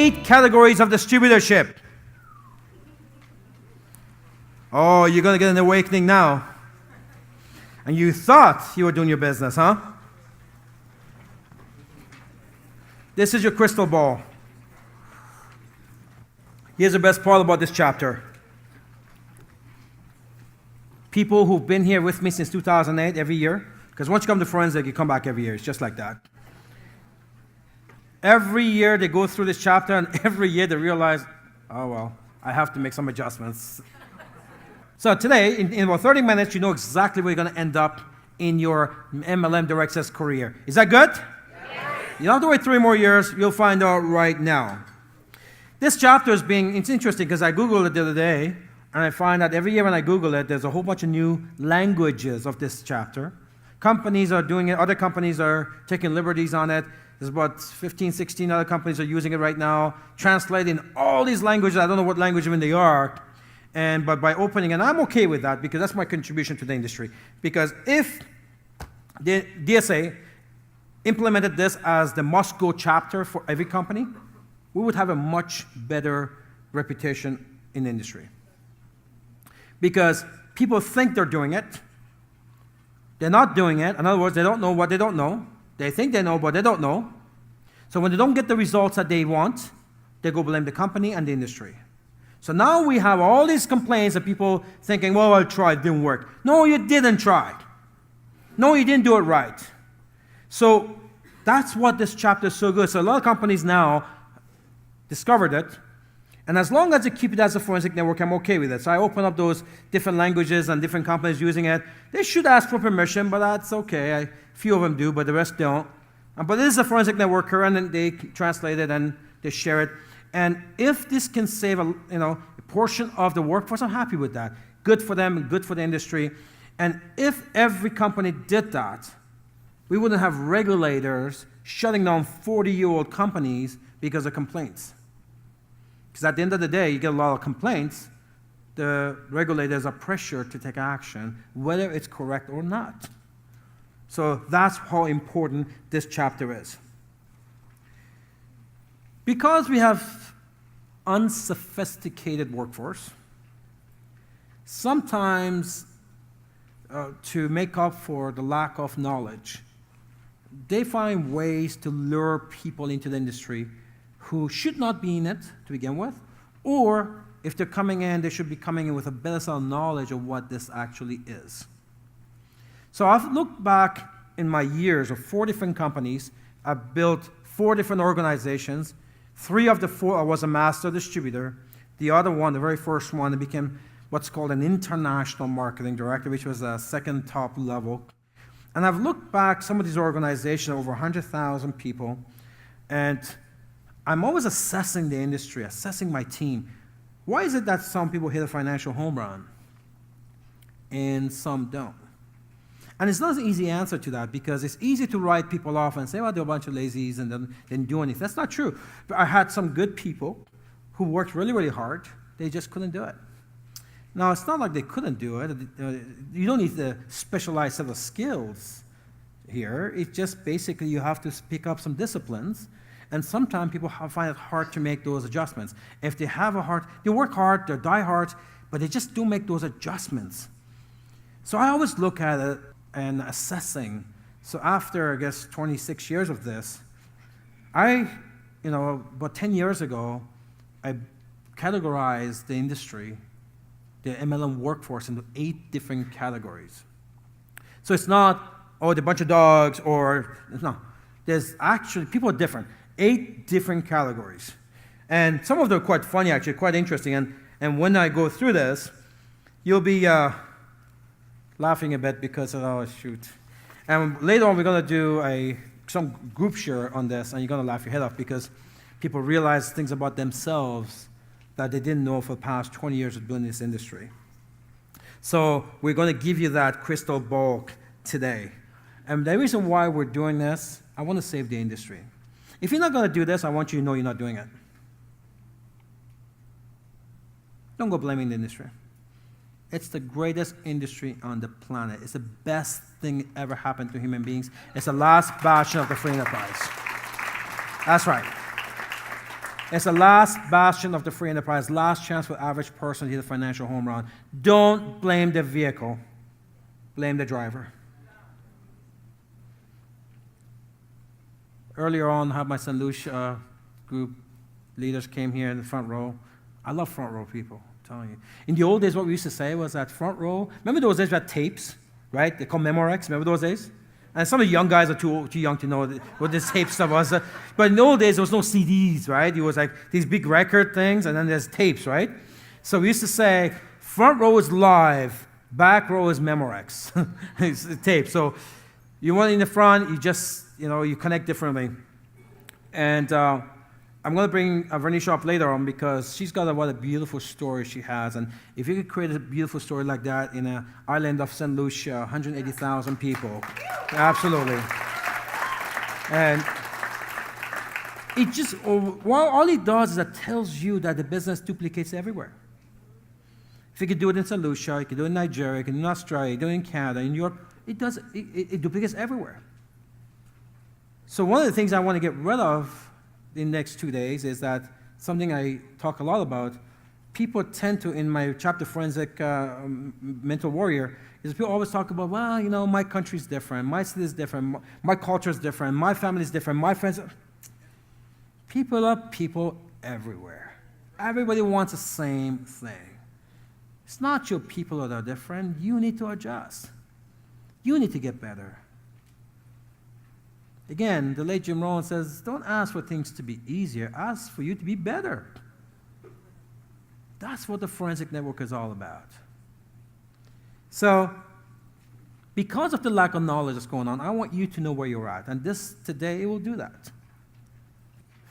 8 categories of distributorship. Oh, you're going to get an awakening now. And you thought you were doing your business, huh? This is your crystal ball. Here's the best part about this chapter. People who've been here with me since 2008 every year, because once you come to Forensic, you come back every year. It's just like that. Every year they go through this chapter, and every year they realize, oh, well, I have to make some adjustments. So today, in about 30 minutes, you know exactly where you're going to end up in your MLM Direct Sales career. Is that good? Yes. You don't have to wait 3 more years. You'll find out right now. This chapter it's interesting because I Googled it the other day, and I find that every year when I Google it, there's a whole bunch of new languages of this chapter. Companies are doing it. Other companies are taking liberties on it. There's about 15, 16 other companies are using it right now, translating all these languages. I don't know what language even they are. But by opening, and I'm okay with that because that's my contribution to the industry. Because if the DSA implemented this as the must-go chapter for every company, we would have a much better reputation in the industry. Because people think they're doing it. They're not doing it. In other words, they don't know what they don't know. They think they know, but they don't know. So when they don't get the results that they want, they go blame the company and the industry. So now we have all these complaints of people thinking, well, I tried, it didn't work. No, you didn't try. No, you didn't do it right. So that's what this chapter is so good. So a lot of companies now discovered it. And as long as you keep it as a forensic network, I'm okay with it. So I open up those different languages and different companies using it. They should ask for permission, but that's okay. A few of them do, but the rest don't. But it is a forensic networker, and then they translate it and they share it. And if this can save a portion of the workforce, I'm happy with that. Good for them and good for the industry. And if every company did that, we wouldn't have regulators shutting down 40-year-old companies because of complaints. Because at the end of the day, you get a lot of complaints. The regulators are pressured to take action, whether it's correct or not. So that's how important this chapter is. Because we have unsophisticated workforce, sometimes to make up for the lack of knowledge, they find ways to lure people into the industry who should not be in it to begin with, or if they're coming in, they should be coming in with a better set of knowledge of what this actually is. So I've looked back in my years of 4 different companies. I've built 4 different organizations. 3 of the 4, I was a master distributor. The other one, the very first one, I became what's called an international marketing director, which was a second top level. And I've looked back some of these organizations, over 100,000 people, and I'm always assessing the industry, assessing my team. Why is it that some people hit a financial home run and some don't? And it's not an easy answer to that, because it's easy to write people off and say, well, they're a bunch of lazies and they didn't do anything. That's not true. But I had some good people who worked really, really hard. They just couldn't do it. Now, it's not like they couldn't do it. You don't need a specialized set of skills here. It's just basically you have to pick up some disciplines. And sometimes people find it hard to make those adjustments. If they have a heart, they work hard, they die hard, but they just don't make those adjustments. So I always look at it and assessing. So after, I guess, 26 years of this, about 10 years ago, I categorized the industry, the MLM workforce, into 8 different categories. So it's not, oh, they're a bunch of dogs, or, no. There's actually, people are different. 8 different categories. And some of them are quite funny, actually, quite interesting. And when I go through this, you'll be laughing a bit because, oh, shoot. And later on, we're going to do some group share on this, and you're going to laugh your head off because people realize things about themselves that they didn't know for the past 20 years of doing this industry. So we're going to give you that crystal ball today. And the reason why we're doing this, I want to save the industry. If you're not going to do this, I want you to know you're not doing it. Don't go blaming the industry. It's the greatest industry on the planet. It's the best thing ever happened to human beings. It's the last bastion of the free enterprise. That's right. It's the last bastion of the free enterprise, last chance for the average person to hit a financial home run. Don't blame the vehicle. Blame the driver. Earlier on, I had my St. Lucia group leaders came here in the front row. I love front row people, I'm telling you. In the old days, what we used to say was that front row, remember those days we had tapes, right? They called Memorex, remember those days? And some of the young guys are too young to know what this tape stuff was. But in the old days, there was no CDs, right? It was like these big record things, and then there's tapes, right? So we used to say, front row is live, back row is Memorex. It's a tape. So you want it in the front, you just, you connect differently. And I'm going to bring Vernisha up later on because she's got what a beautiful story she has. And if you could create a beautiful story like that in an island of St. Lucia, 180,000 people, absolutely. And it just, all it does is it tells you that the business duplicates everywhere. If you could do it in St. Lucia, you could do it in Nigeria, you could do it in Australia, you could do it in Canada, in Europe, it duplicates everywhere. So one of the things I want to get rid of in the next 2 days is that something I talk a lot about. People tend to, in my chapter Forensic Mental Warrior, is people always talk about, well, my country's different, my city is different, my culture is different, my family is different, my friends. People are people everywhere. Everybody wants the same thing. It's not your people that are different. You need to adjust. You need to get better. Again, the late Jim Rohn says, don't ask for things to be easier. Ask for you to be better. That's what the Forensic Network is all about. So, because of the lack of knowledge that's going on, I want you to know where you're at. And this, today, will do that.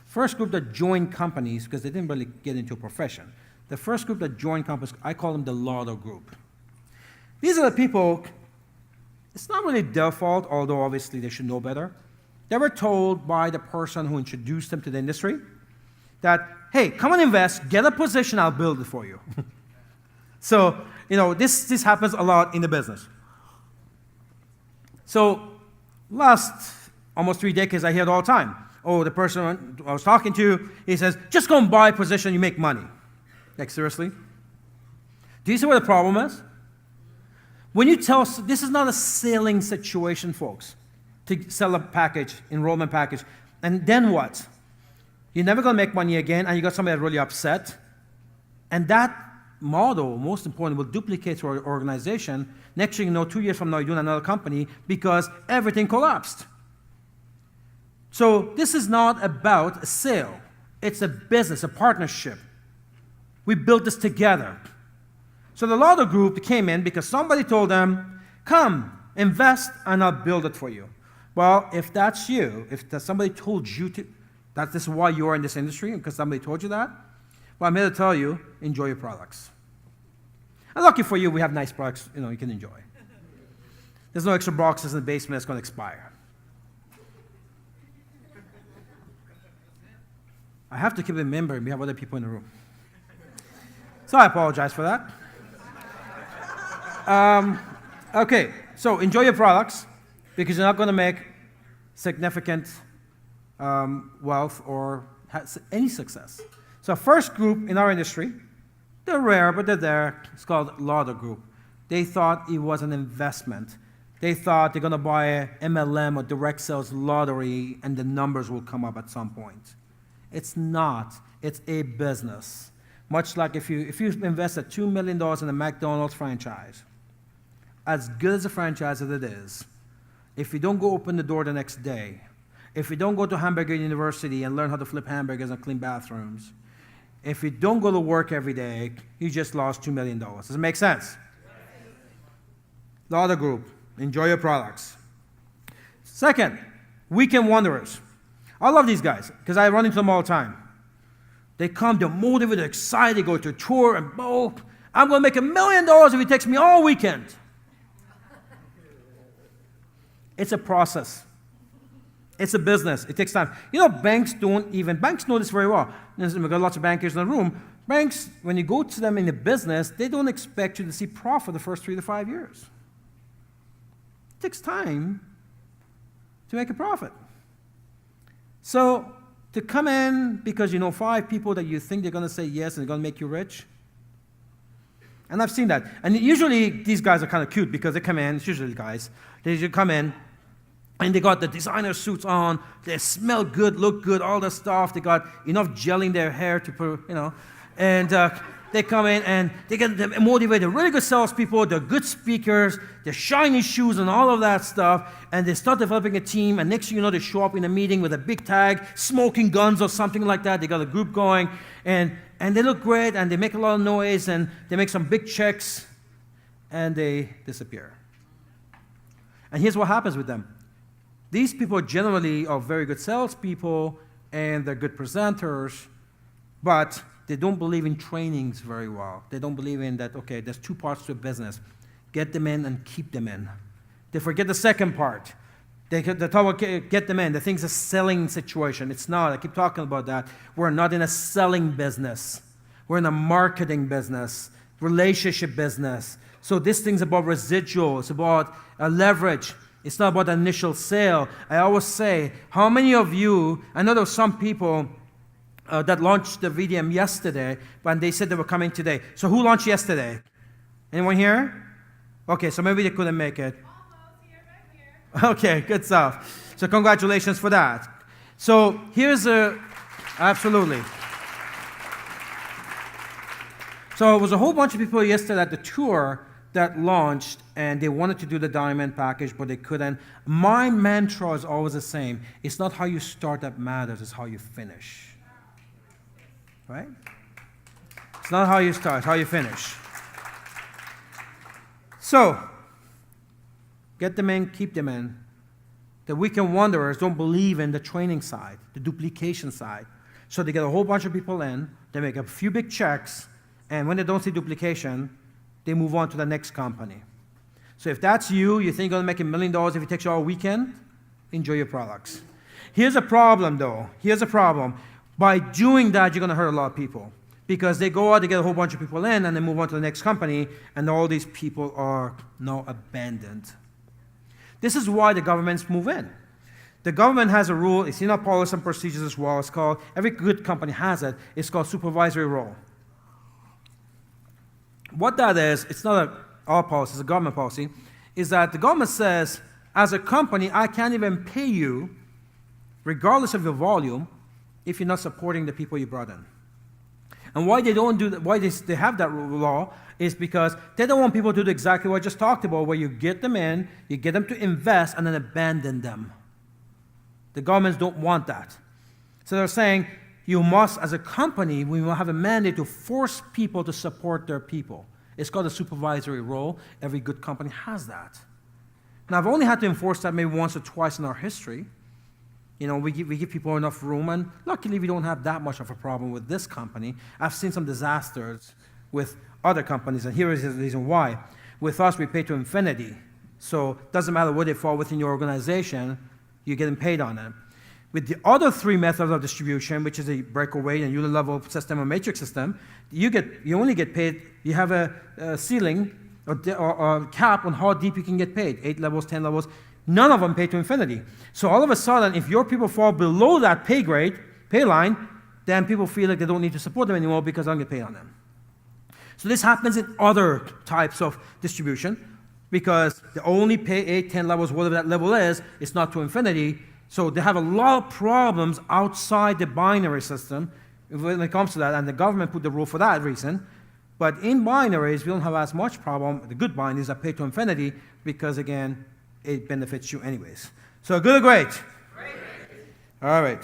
First group that joined companies, because they didn't really get into a profession. The first group that joined companies, I call them the Lauder group. These are the people, it's not really their fault, although obviously they should know better. They were told by the person who introduced them to the industry that, hey, come and invest, get a position, I'll build it for you. So, this happens a lot in the business. So, last almost 3 decades, I hear it all the time. Oh, the person I was talking to, he says, just go and buy a position, you make money. Like, seriously? Do you see what the problem is? When you tell, this is not a selling situation, folks. To sell a package, enrollment package. And then what? You're never going to make money again, and you got somebody really upset. And that model, most important, will duplicate to our organization. Next thing you know, 2 years from now, you're doing another company because everything collapsed. So this is not about a sale. It's a business, a partnership. We built this together. So the Lauder group came in because somebody told them, come, invest, and I'll build it for you. Well, if that's you, if somebody told you that this is why you are in this industry, because somebody told you that, well, I'm here to tell you, enjoy your products. And lucky for you, we have nice products, you can enjoy. There's no extra boxes in the basement that's going to expire. I have to keep remembering we have other people in the room. So I apologize for that. Okay, so enjoy your products, because you're not going to make significant wealth or any success. So first group in our industry, they're rare, but they're there. It's called Lauder Group. They thought it was an investment. They thought they're going to buy a MLM or direct sales lottery and the numbers will come up at some point. It's not. It's a business. Much like if you invested $2 million in a McDonald's franchise, as good as a franchise as it is, if you don't go open the door the next day, if you don't go to Hamburger University and learn how to flip hamburgers and clean bathrooms, if you don't go to work every day, you just lost $2 million. Does it make sense? Lauder Group, enjoy your products. Second, weekend wanderers. I love these guys because I run into them all the time. They come, they're motivated, they're excited, they go to a tour, and I'm going to make $1 million if it takes me all weekend. It's a process. It's a business. It takes time. Banks know this very well. We've got lots of bankers in the room. Banks, when you go to them in the business, they don't expect you to see profit the first 3 to 5 years. It takes time to make a profit. So to come in because you know 5 people that you think they're going to say yes and they're going to make you rich? And I've seen that. And usually these guys are kind of cute because they come in, it's usually guys, they usually come in and they got the designer suits on, they smell good, look good, all that stuff. They got enough gel in their hair to put, and they come in and they get them motivated, really good salespeople, they're good speakers, they're shiny shoes and all of that stuff, and they start developing a team, and next thing you know, they show up in a meeting with a big tag, smoking guns or something like that. They got a group going, and they look great, and they make a lot of noise, and they make some big checks, and they disappear. And here's what happens with them. These people generally are very good salespeople, and they're good presenters, but they don't believe in trainings very well. They don't believe in that, okay, there's 2 parts to a business. Get them in and keep them in. They forget the second part. They talk about get them in. They think it's a selling situation. It's not. I keep talking about that. We're not in a selling business. We're in a marketing business, relationship business. So this thing's about residual. It's about leverage. It's not about initial sale. I always say, how many of you, I know there were some people that launched the VDM yesterday, but they said they were coming today. So who launched yesterday? Anyone here? Okay, so maybe they couldn't make it. Almost here, right here. Okay, good stuff. So congratulations for that. So here's absolutely. So it was a whole bunch of people yesterday at the tour that launched, and they wanted to do the diamond package, but they couldn't. My mantra is always the same. It's not how you start that matters, it's how you finish. Right? It's not how you start, it's how you finish. So, get them in, keep them in. The weekend wanderers don't believe in the training side, the duplication side. So they get a whole bunch of people in, they make a few big checks, and when they don't see duplication, they move on to the next company. So if that's you, you think you're going to make $1 million if it takes you all weekend, enjoy your products. Here's a problem, though. Here's a problem. By doing that, you're going to hurt a lot of people because they go out, they get a whole bunch of people in, and they move on to the next company, and all these people are now abandoned. This is why the governments move in. The government has a rule, it's in our policy and procedures as well, it's called, every good company has it, it's called supervisory role. What that is, it's not our policy, it's a government policy, is that the government says, as a company, I can't even pay you, regardless of your volume, if you're not supporting the people you brought in. And why they don't do that, why they have that law is because they don't want people to do exactly what I just talked about, where you get them in, you get them to invest, and then abandon them. The governments don't want that. So they're saying, you must, as a company, we will have a mandate to force people to support their people. It's called a supervisory role. Every good company has that. Now, I've only had to enforce that maybe once or twice in our history. We give people enough room, and luckily we don't have that much of a problem with this company. I've seen some disasters with other companies, and here is the reason why. With us, we pay to infinity. So it doesn't matter where they fall within your organization, you're getting paid on it. With the other 3 methods of distribution, which is a breakaway and unilevel system or matrix system, you only get paid, you have a ceiling or cap on how deep you can get paid, 8 levels, 10 levels. None of them pay to infinity. So all of a sudden, if your people fall below that pay line, then people feel like they don't need to support them anymore because I don't get paid on them. So this happens in other types of distribution because they only pay 8, 10 levels, whatever that level is, it's not to infinity. So they have a lot of problems outside the binary system when it comes to that, and the government put the rule for that reason. But in binaries, we don't have as much problem. The good binaries are paid to infinity because, again, it benefits you anyways. So good or great? Great. All right.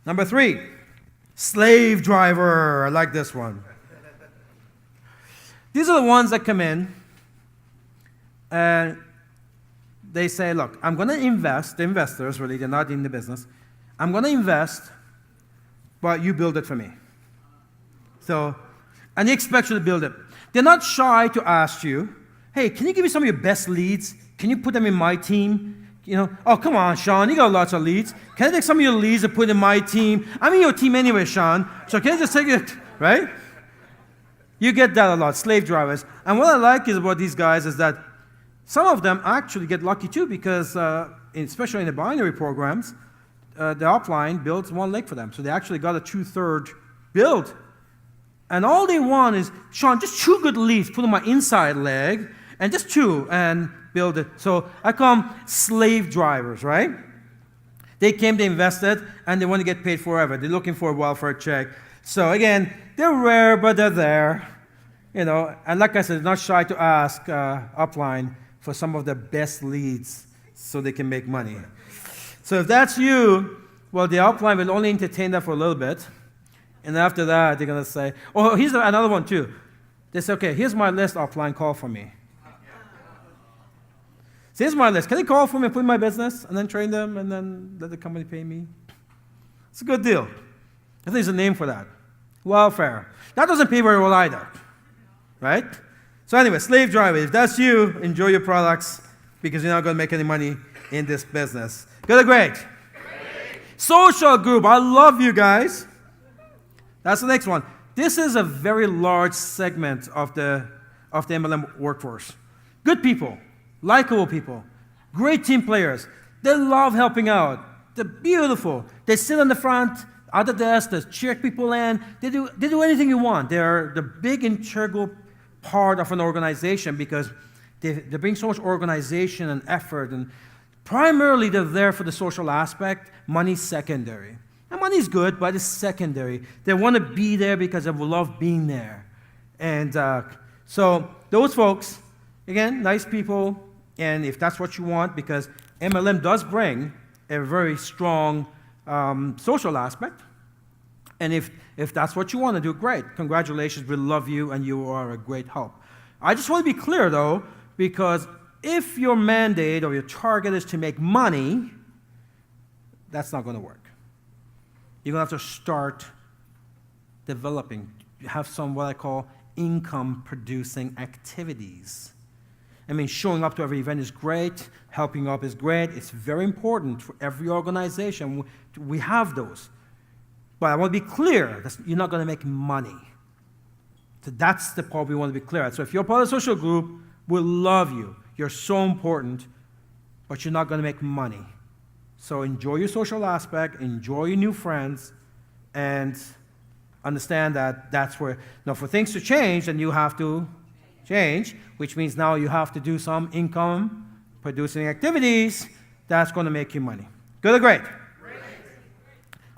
Number 3, slave driver. I like this one. These are the ones that come in and they say, look, I'm going to invest. The investors, really, they're not in the business. I'm going to invest, but you build it for me. So, and they expect you to build it. They're not shy to ask you, hey, can you give me some of your best leads? Can you put them in my team? Oh, come on, Sean, you got lots of leads. Can I take some of your leads and put in my team? I'm in your team anyway, Sean, so can I just take it, right? You get that a lot, slave drivers. And what I like is about these guys is that some of them actually get lucky too because, especially in the binary programs, the upline builds one leg for them. So they actually got a 2/3 build. And all they want is, Sean, just 2 good leads, put on my inside leg, and just 2, and build it. So I call them slave drivers, right? They came, they invested, and they want to get paid forever. They're looking for a welfare check. So again, they're rare, but they're there. And like I said, not shy to ask upline for some of the best leads so they can make money. So if that's you, well, the upline will only entertain that for a little bit. And after that, they're going to say, oh, here's another one too. They say, okay, here's my list, upline, call for me. So here's my list. Can you call for me and put in my business and then train them and then let the company pay me? It's a good deal. I think there's a name for that. Welfare. That doesn't pay very well either. Right? So anyway, slave driver. If that's you, enjoy your products because you're not going to make any money in this business. Good or great? Great. Social group. I love you guys. That's the next one. This is a very large segment of the MLM workforce. Good people, likable people, great team players. They love helping out. They're beautiful. They sit on the front, at the desk, they check people in. They do anything you want. They're the big integral part of an organization because they bring so much organization and effort. And primarily, they're there for the social aspect. Money's secondary. And money's good, but it's secondary. They want to be there because they love being there. And so those folks, again, nice people. And if that's what you want, because MLM does bring a very strong social aspect. And if that's what you want to do, great. Congratulations, we love you, and you are a great help. I just want to be clear, though, because if your mandate or your target is to make money, that's not going to work. You're going to have to start developing. You have some what I call income-producing activities. I mean, showing up to every event is great. Helping up is great. It's very important for every organization. We have those. But I want to be clear, you're not going to make money. So that's the part we want to be clear at. So if you're part of the social group, we'll love you. You're so important, but you're not going to make money. So enjoy your social aspect, enjoy your new friends, and understand that that's where, now for things to change, then you have to change, which means now you have to do some income-producing activities that's going to make you money. Good or great?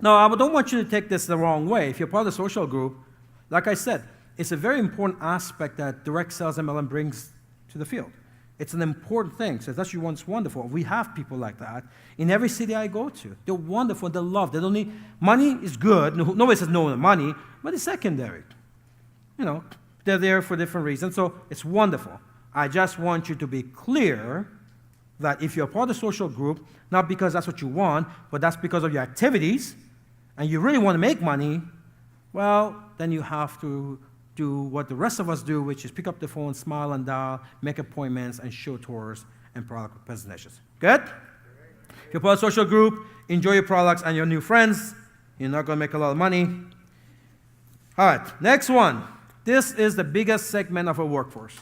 Now, I don't want you to take this the wrong way. If you're part of the social group, like I said, it's a very important aspect that direct sales MLM brings to the field. It's an important thing. So that's wonderful. We have people like that in every city I go to. They're wonderful. They're loved. They don't need money is good. Nobody says no to money, but it's secondary. They're there for different reasons. So it's wonderful. I just want you to be clear that if you're part of the social group, not because that's what you want, but that's because of your activities, and you really want to make money, well, then you have to do what the rest of us do, which is pick up the phone, smile and dial, make appointments, and show tours and product presentations. Good? If you're part of a social group, enjoy your products and your new friends. You're not going to make a lot of money. All right, next one. This is the biggest segment of our workforce.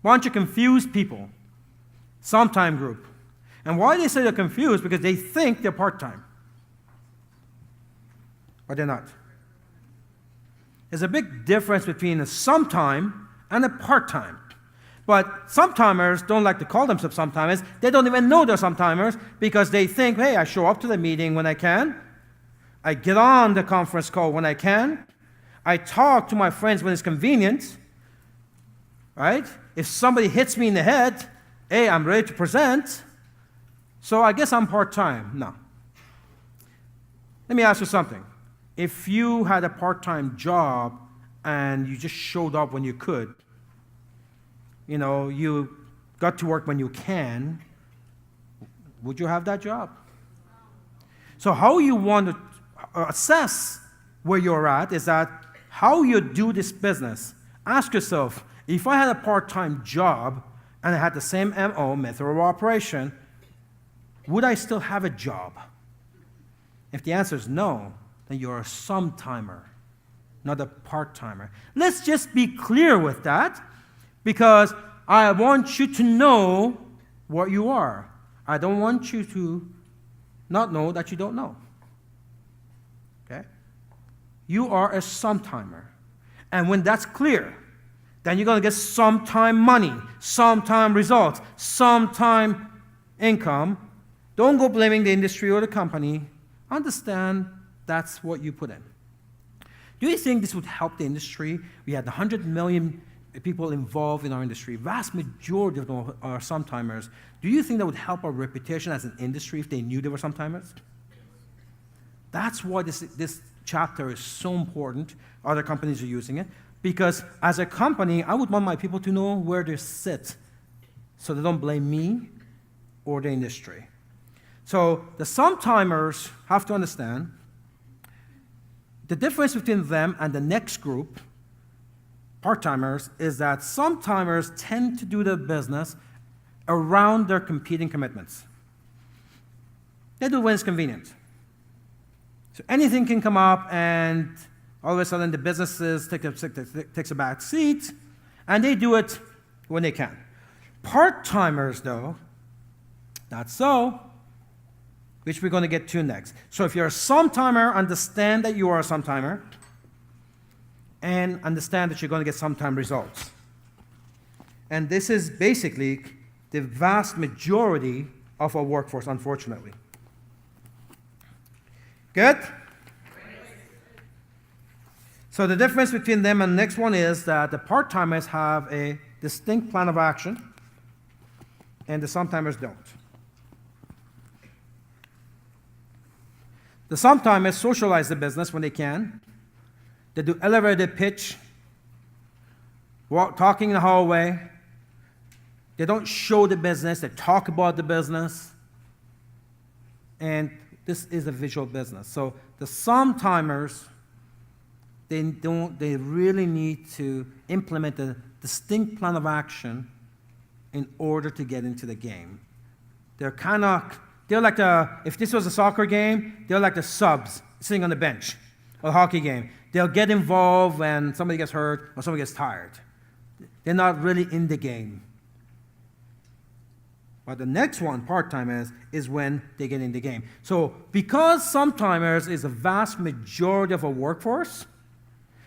Bunch of confused people. Sometime group. And why they say they're confused? Because they think they're part-time. But they're not. There's a big difference between a sometime and a part-time. But sometimers don't like to call themselves sometimers. They don't even know they're sometimers because they think, hey, I show up to the meeting when I can. I get on the conference call when I can. I talk to my friends when it's convenient. Right? If somebody hits me in the head, hey, I'm ready to present. So I guess I'm part-time. No. Let me ask you something. If you had a part-time job and you just showed up when you could, you got to work when you can, would you have that job? So how you want to assess where you're at is that how you do this business. Ask yourself, if I had a part-time job and I had the same MO, method of operation, would I still have a job? If the answer is no, then you're a sometimer, not a part-timer. Let's just be clear with that, because I want you to know what you are. I don't want you to not know that you don't know. you are a sometime. And when that's clear, then you're going to get sometime money, sometime results, sometime income. Don't go blaming the industry or the company. Understand that's what you put in. Do you think this would help the industry? We had 100 million people involved in our industry. Vast majority of them are sometimers. Do you think that would help our reputation as an industry if they knew they were sometimers? That's why this chapter is so important. Other companies are using it. Because as a company, I would want my people to know where they sit so they don't blame me or the industry. So the sometimers have to understand the difference between them and the next group, part-timers, is that sometimers tend to do their business around their competing commitments. They do it when it's convenient. So anything can come up, and all of a sudden the businesses takes a back seat, and they do it when they can. Part-timers, though, not so, which we're going to get to next. So if you're a sometimer, understand that you are a sometimer, and understand that you're going to get sometime results. And this is basically the vast majority of our workforce, unfortunately. Good? So the difference between them and the next one is that the part-timers have a distinct plan of action, and the sometimers don't. The sometimers socialize the business when they can. They do elevator pitch, talking in the hallway. They don't show the business, they talk about the business. And this is a visual business. So the sometimers, they really need to implement a distinct plan of action in order to get into the game. They're like if this was a soccer game, they're like the subs sitting on the bench, or a hockey game. They'll get involved when somebody gets hurt or somebody gets tired. They're not really in the game. But the next one, part-timers, is when they get in the game. So because sometimers is a vast majority of our workforce,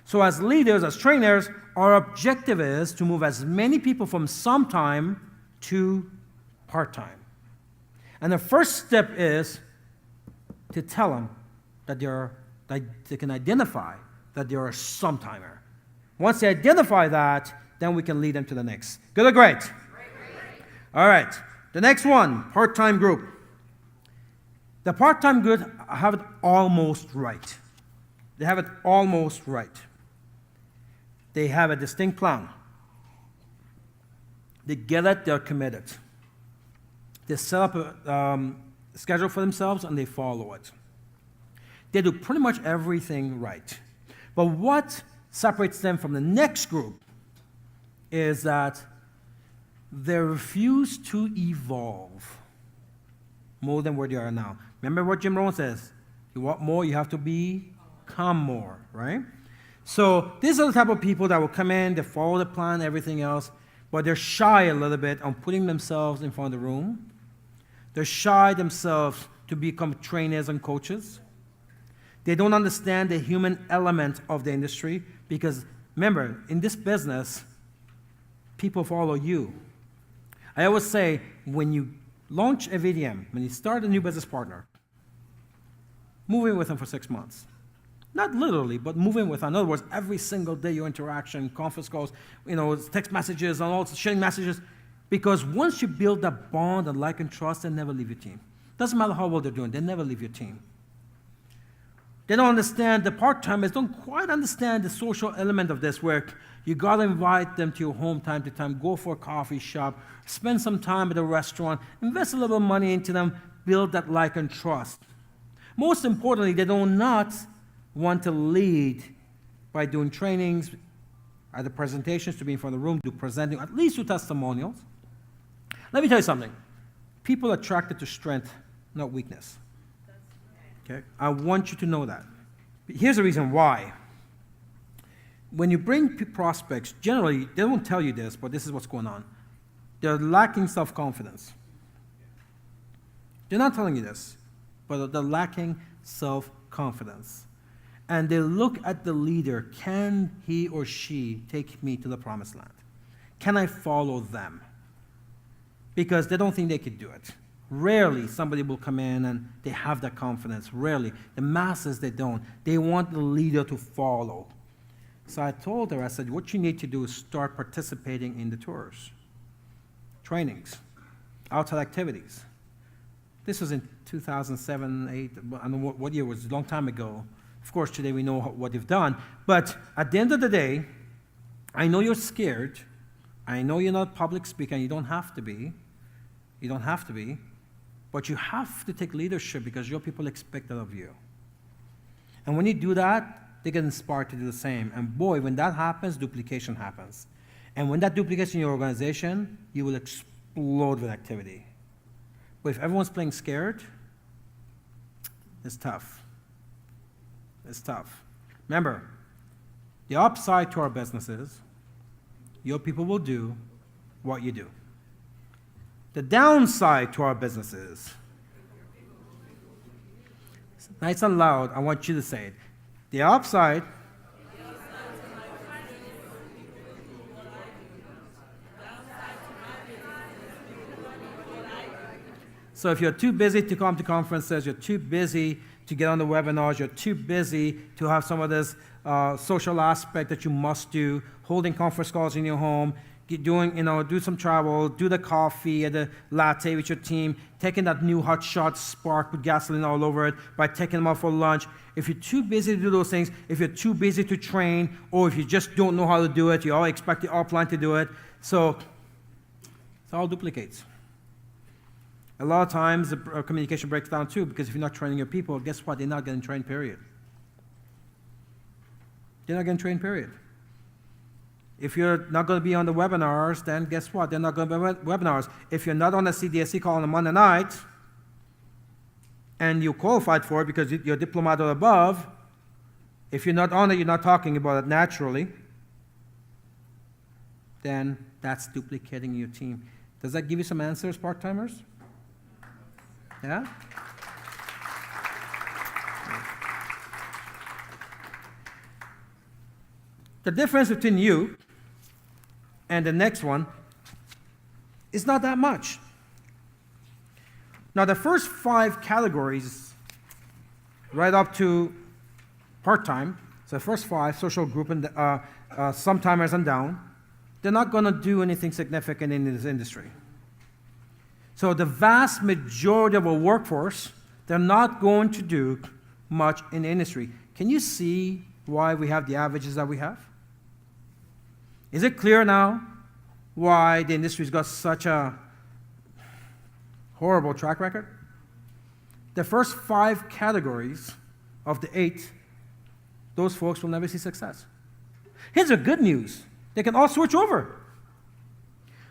so as leaders, as trainers, our objective is to move as many people from sometime to part-time. And the first step is to tell them that they can identify that they're a sometimer. Once they identify that, then we can lead them to the next. Good or great? Great. All right. The next one, part-time group. The part-time group have it almost right. They have it almost right. They have a distinct plan. They get it, they're committed. They set up a schedule for themselves and they follow it. They do pretty much everything right. But what separates them from the next group is that they refuse to evolve more than where they are now. Remember what Jim Rohn says, you want more, you have to become more, right? So these are the type of people that will come in, they follow the plan, everything else, but they're shy a little bit on putting themselves in front of the room. They're shy themselves to become trainers and coaches. They don't understand the human element of the industry because, remember, in this business, people follow you. I always say, when you launch a VDM, when you start a new business partner, move in with them for 6 months. Not literally, but move in with them. In other words, every single day your interaction, conference calls, text messages, and all sharing messages, because once you build that bond and like and trust, they never leave your team. Doesn't matter how well they're doing, they never leave your team. They don't understand, the part-timers don't quite understand the social element of this, where you got to invite them to your home time to time, go for a coffee shop, spend some time at a restaurant, invest a little money into them, build that like and trust. Most importantly, they do not want to lead by doing trainings, either presentations, to be in front of the room, do presenting, at least do testimonials. Let me tell you something. People are attracted to strength, not weakness. Okay? I want you to know that. But here's the reason why. When you bring prospects, generally, they don't tell you this, but this is what's going on. They're lacking self-confidence. They're not telling you this, but they're lacking self-confidence. and they look at the leader. Can he or she take me to the promised land? Can I follow them? Because they don't think they could do it. Rarely somebody will come in and they have that confidence. Rarely. The masses, they don't. They want the leader to follow. So I told her, I said, what you need to do is start participating in the tours, trainings, outside activities. This was in 2007, 2008, I don't know what year it was, a long time ago. Of course, today we know what you've done. But at the end of the day, I know you're scared. I know you're not a public speaker, and you don't have to be. You don't have to be. But you have to take leadership because your people expect that of you. And when you do that, they get inspired to do the same. And boy, when that happens, duplication happens. And when that duplicates in your organization, you will explode with activity. But if everyone's playing scared, it's tough. It's tough. Remember, the upside to our business is your people will do what you do. The downside to our business is, nice and loud, I want you to say it. The upside, so if you're too busy to come to conferences, you're too busy to get on the webinars, you're too busy to have some of this social aspect that you must do, holding conference calls in your home, do some travel, do the coffee and the latte with your team, taking that new hot shot Spark with gasoline all over it by taking them out for lunch. If you're too busy to do those things, if you're too busy to train, or if you just don't know how to do it, you all expect the upline to do it. So it's all duplicates. A lot of times the communication breaks down too, because if you're not training your people, guess what? They're not getting trained, period. They're not getting trained, period. If you're not going to be on the webinars, then guess what? They're not going to be on webinars. If you're not on a CDSC call on a Monday night, and you qualified for it because you're diplomat or above, if you're not on it, you're not talking about it naturally, then that's duplicating your team. Does that give you some answers, part-timers? Yeah? The difference between you and the next one is not that much. Now, the first 5 categories, right up to part-time, so the first 5, social group and sometimers and down, they're not going to do anything significant in this industry. So the vast majority of our workforce, they're not going to do much in the industry. Can you see why we have the averages that we have? Is it clear now why the industry's got such a horrible track record? The first 5 categories of the 8, those folks will never see success. Here's the good news. They can all switch over.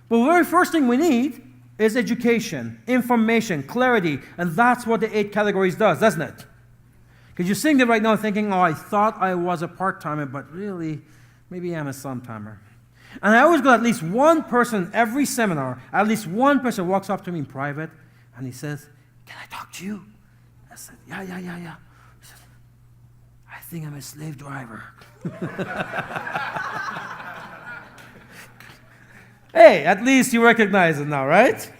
But the very first thing we need is education, information, clarity, and that's what the 8 categories does, doesn't it? Because you're sitting there right now thinking, oh, I thought I was a part-timer, but really, maybe I'm a sometimer. And I always got at least one person every seminar, at least one person walks up to me in private, and he says, can I talk to you? I said, yeah. He said, I think I'm a slave driver. Hey, at least you recognize it now, right?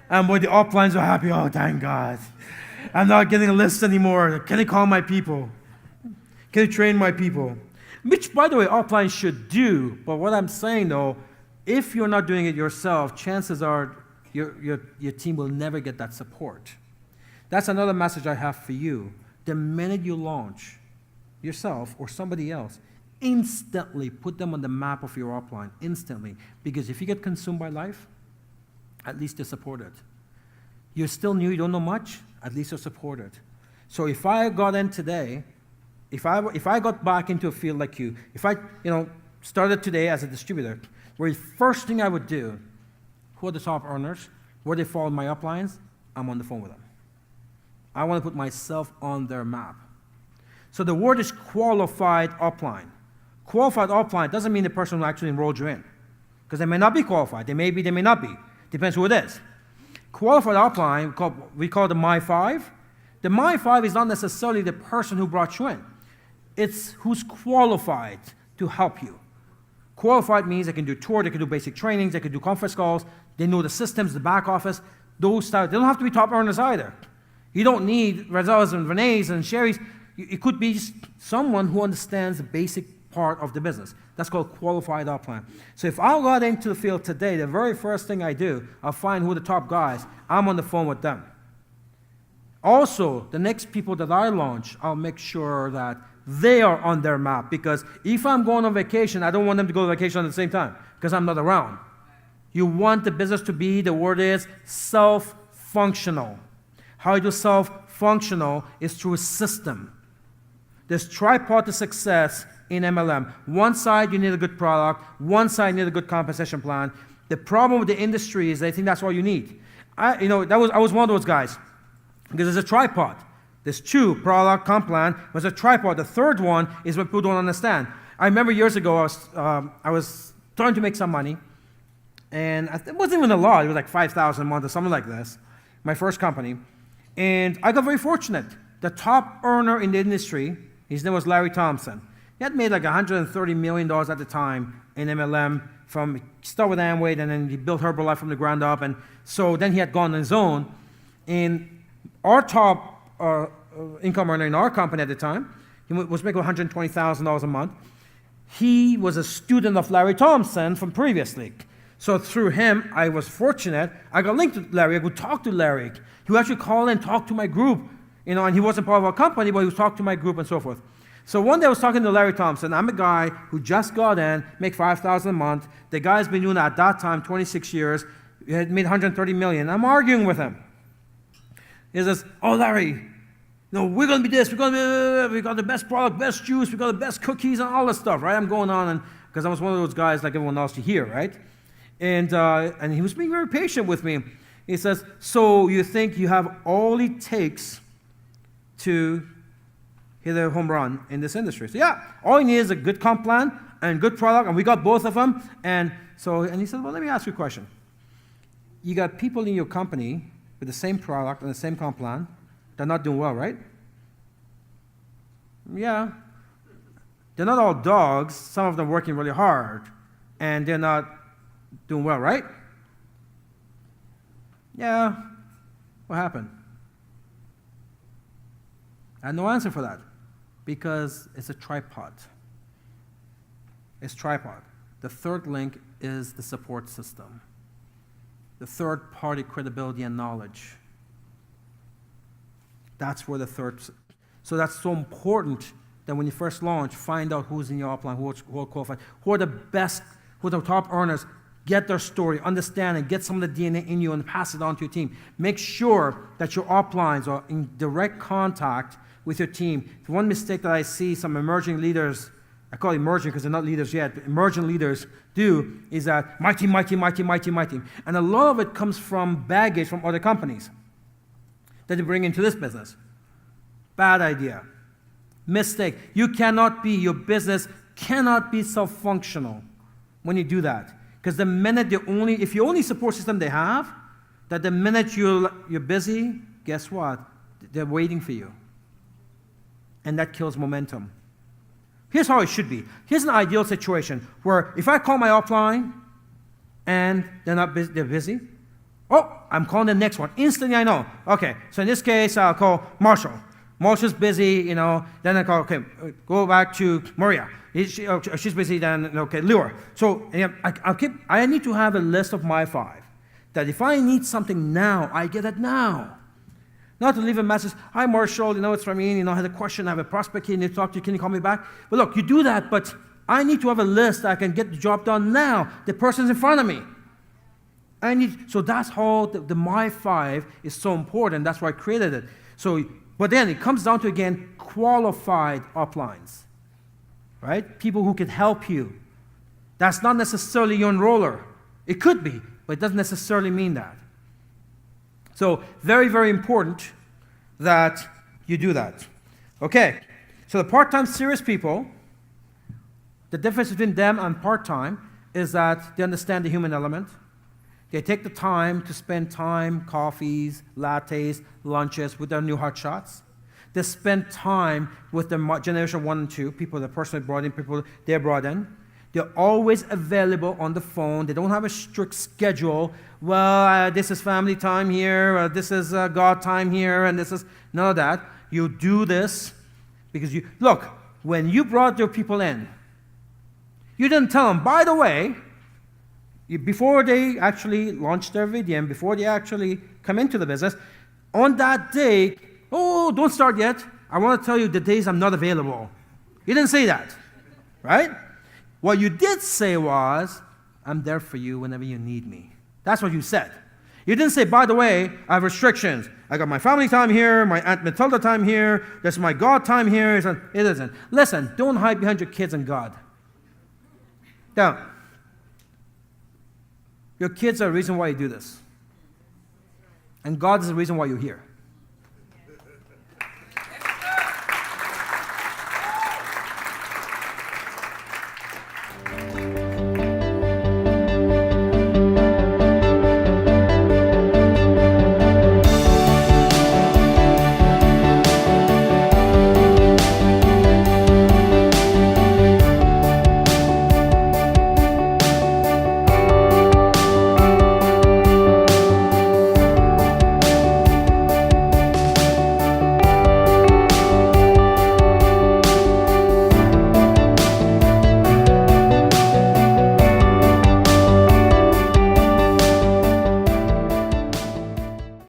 And when the uplines are happy, oh, thank God. I'm not getting a list anymore. Can I call my people? Can I train my people? Which, by the way, uplines should do. But what I'm saying, though, if you're not doing it yourself, chances are your team will never get that support. That's another message I have for you. The minute you launch yourself or somebody else, instantly put them on the map of your upline, instantly. Because if you get consumed by life, at least you're supported. You're still new, you don't know much, at least you're supported. So if I got in today, if I got back into a field like you, if I started today as a distributor, where the first thing I would do, who are the top earners, where they fall in my uplines, I'm on the phone with them. I want to put myself on their map. So the word is qualified upline. Qualified upline doesn't mean the person who actually enrolled you in, because they may not be qualified. They may be, they may not be. Depends who it is. Qualified upline, we call it the My 5. The My 5 is not necessarily the person who brought you in. It's who's qualified to help you. Qualified means they can do tour, they can do basic trainings, they can do conference calls, they know the systems, the back office, those types. They don't have to be top earners either. You don't need Razals and Renees and Sherry's. It could be just someone who understands the basic part of the business. That's called qualified upline. So if I got into the field today, the very first thing I do, I'll find who are the top guys. I'm on the phone with them. Also, the next people that I launch, I'll make sure that they are on their map, because if I'm going on vacation, I don't want them to go on vacation at the same time because I'm not around. You want the business to be, the word is, self-functional. How you do self-functional is through a system. There's tripod to success in MLM. One side, you need a good product. One side, you need a good compensation plan. The problem with the industry is they think that's all you need. I was one of those guys, because there's a tripod. There's two, product, comp plan. There's a tripod. The third one is what people don't understand. I remember years ago, I was trying to make some money, and it wasn't even a lot. It was like $5,000 a month or something like this, my first company. And I got very fortunate. The top earner in the industry, his name was Larry Thompson. He had made like $130 million at the time in MLM. He started with Amway, and then he built Herbalife from the ground up. And so then he had gone on his own. And our top income earner in our company at the time, he was making $120,000 a month. He was a student of Larry Thompson from previously. So through him, I was fortunate. I got linked to Larry. I could talk to Larry. He would actually call and talk to my group. And he wasn't part of our company, but he would talk to my group and so forth. So one day I was talking to Larry Thompson. I'm a guy who just got in, make $5,000 a month. The guy's been doing that at that time 26 years. He had made $130 million. I'm arguing with him. He says, "Oh, Larry, we're going to be this. We got the best product, best juice. We got the best cookies and all this stuff, right?" I'm going on, because I was one of those guys like everyone else to hear, right? And he was being very patient with me. He says, "So you think you have all it takes to hit a home run in this industry?" So yeah, all you need is a good comp plan and good product, and we got both of them. And he said, "Well, let me ask you a question. You got people in your company with the same product and the same comp plan. They're not doing well, right?" "Yeah. They're not all dogs. Some of them working really hard, and they're not doing well, right?" "Yeah." "What happened?" I had no answer for that, because it's a tripod. It's tripod. The third link is the support system. The third party credibility and knowledge. That's where the third. So that's so important that when you first launch, find out who's in your upline, who are qualified, who are the best, who are the top earners. Get their story, understand it, get some of the DNA in you and pass it on to your team. Make sure that your uplines are in direct contact with your team. The one mistake that I see some emerging leaders, I call it emerging because they're not leaders yet, but emerging leaders do, is that my team, my team, my team, my team, my team. And a lot of it comes from baggage from other companies that they bring into this business. Bad idea. Mistake. Your business cannot be self-functional when you do that. Because the minute if you only support system they have, that the minute you're busy, guess what? They're waiting for you. And that kills momentum. Here's how it should be. Here's an ideal situation where if I call my upline and they're busy, I'm calling the next one. Instantly I know. Okay, so in this case, I'll call Marshall. Marshall's busy, then I call, okay, go back to Maria. She's busy, then, okay, Lure. So I need to have a list of my 5. That if I need something now, I get it now. Not to leave a message, "Hi, Marshall, it's Ramin, I had a question, I have a prospect here, need to talk to you, can you call me back?" But look, you do that, but I need to have a list that I can get the job done now. The person's in front of me. So that's how the My 5 is so important. That's why I created it. But then it comes down to, again, qualified uplines, right? People who can help you. That's not necessarily your enroller. It could be, but it doesn't necessarily mean that. So very, very important that you do that. Okay, so the part-time serious people, the difference between them and part-time is that they understand the human element. They take the time to spend time, coffees, lattes, lunches with their new hot shots. They spend time with the generation 1 and 2, people that personally brought in, people they brought in. They're always available on the phone. They don't have a strict schedule. Well, this is family time here, this is God time here, and this is none of that. You do this because look, when you brought your people in, you didn't tell them, by the way, before they actually launch their VDM, before they actually come into the business, on that day, oh, don't start yet. I want to tell you the days I'm not available. You didn't say that, right? What you did say was, I'm there for you whenever you need me. That's what you said. You didn't say, by the way, I have restrictions. I got my family time here, my Aunt Matilda time here, there's my God time here. It isn't. Listen, don't hide behind your kids and God. Now, your kids are the reason why you do this. And God is the reason why you're here.